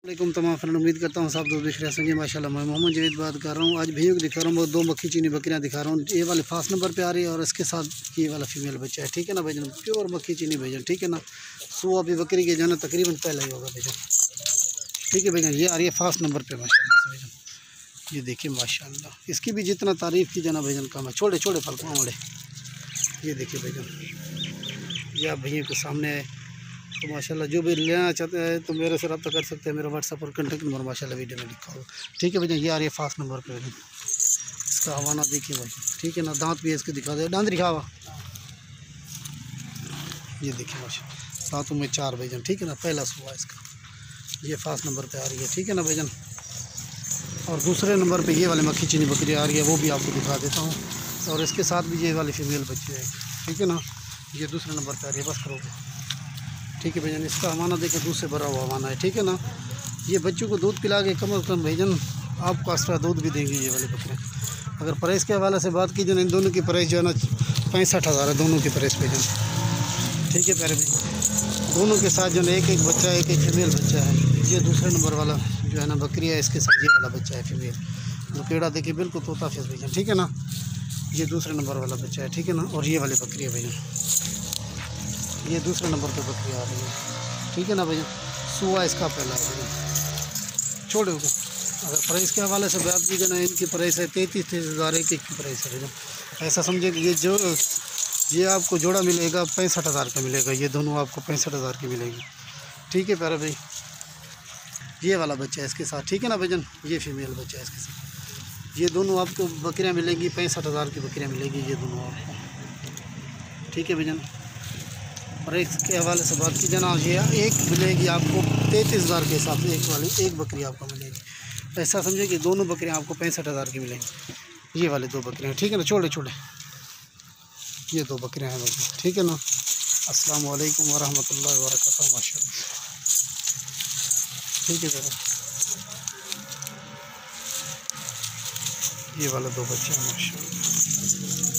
वालेकुम तमाम फ्रेंड, उम्मीद करता हूँ सब दोस्त दूसरे संगे माशाल्लाह। मैं मोहम्मद जवेद बात कर रहा हूँ। आज भैया को दिखा रहा हूँ, दो मक्खी चीनी बकरियाँ दिखा रहा हूँ। ये वाले फास्ट नंबर पे आ रही है और इसके साथ ये वाला फीमेल बच्चा है। ठीक है ना भाईजान, प्योर मक्खी चीनी भाईजान। ठीक है ना, सुबह अभी बकरी के जाना तकरीबन पहला ही होगा भाईजान। ठीक है भाईजान, ये आ रही है फास्ट नंबर पर माशाल्लाह से भाईजान। ये देखिए माशाल्लाह, इसकी भी जितना तारीफ़ की जाना भाईजान कम है। छोटे छोटे फलकुआ बड़े, ये देखिए भाईजान, ये आप भैया के सामने है। तो माशाल्लाह जो भी लेना चाहते हैं तो मेरे से रब्ता कर सकते हैं। मेरा व्हाट्सएप और कॉन्टैक्ट नंबर माशाल्लाह वीडियो में लिखा होगा। ठीक है भैया, ये आ रही है फास्ट नंबर पे। इसका हवाना देखिए भाई, ठीक है ना, दांत भी इसके दिखा दे, दांत दिखा हुआ, ये देखिए माशाल्लाह दांतों में 4 भाईजान। ठीक है ना, पहला सुबह इसका, ये फास्ट नंबर पे आ रही है। ठीक है ना भाईजान, और दूसरे नंबर पे ये वाले मक्खी चीनी बकरी आ रही है, वो भी आपको दिखा देता हूँ। और इसके साथ भी ये वाली फीमेल बच्ची है। ठीक है ना, ये दूसरे नंबर पे आ रही है, बस करोगे। ठीक है भैया, इसका हमाना देखें दूध से भरा हुआ हमाना है। ठीक है ना, ये बच्चों को दूध पिला के कम अज़ कम भैजन आपको एक्स्ट्रा दूध भी देंगे ये वाले बकरे। अगर प्राइस के हवाले से बात कीजिए ना, इन दोनों की प्राइस जो है ना 65,000 है, दोनों की प्राइस भैजन। ठीक है प्यारे भाई, दोनों के साथ जो है एक एक बच्चा है, एक एक फीमेल बच्चा है। ये दूसरे नंबर वाला जो है ना बकरी है, इसके साथ ये वाला बच्चा है फीमेल। दुकेड़ा देखिए बिल्कुल तोता फेस भैजन। ठीक है ना, ये दूसरे नंबर वाला बच्चा है। ठीक है ना, और ये वाली बकरी है भैया, ये दूसरे नंबर पे बकरी आ रही है। ठीक है ना भैया, सुआ इसका पहला है भैया। छोड़े को अगर प्राइस के हवाले से बात की जाए ना, इनकी प्राइस है 33,000 एक की प्राइस है भैया। ऐसा समझे कि ये आपको जोड़ा मिलेगा 65,000 का मिलेगा। ये दोनों आपको 65,000 की मिलेगी। ठीक है प्यारा भाई, ये वाला बच्चा है इसके साथ। ठीक है ना भैया, ये फीमेल बच्चा है इसके साथ। ये दोनों आपको बकरियाँ मिलेंगी 65,000 की बकरियाँ मिलेगी ये दोनों आपको। ठीक है भैया, और एक के हवाले से बात की जाना, ये एक मिलेगी आपको 33,000 के हिसाब से, एक वाली एक बकरी आपको मिलेगी। ऐसा समझे कि दोनों बकरियां आपको 65,000 की मिलेंगी। ये वाले 2 बकरियां, ठीक है ना, छोटे छोटे ये 2 बकरियां हैं बकरी। ठीक है ना, अस्सलाम वालेकुम वरहमतुल्लाहि वबरकातुहू माशाअल्लाह। ठीक है सर, ये वाला 2 बच्चे हैं माशाअल्लाह।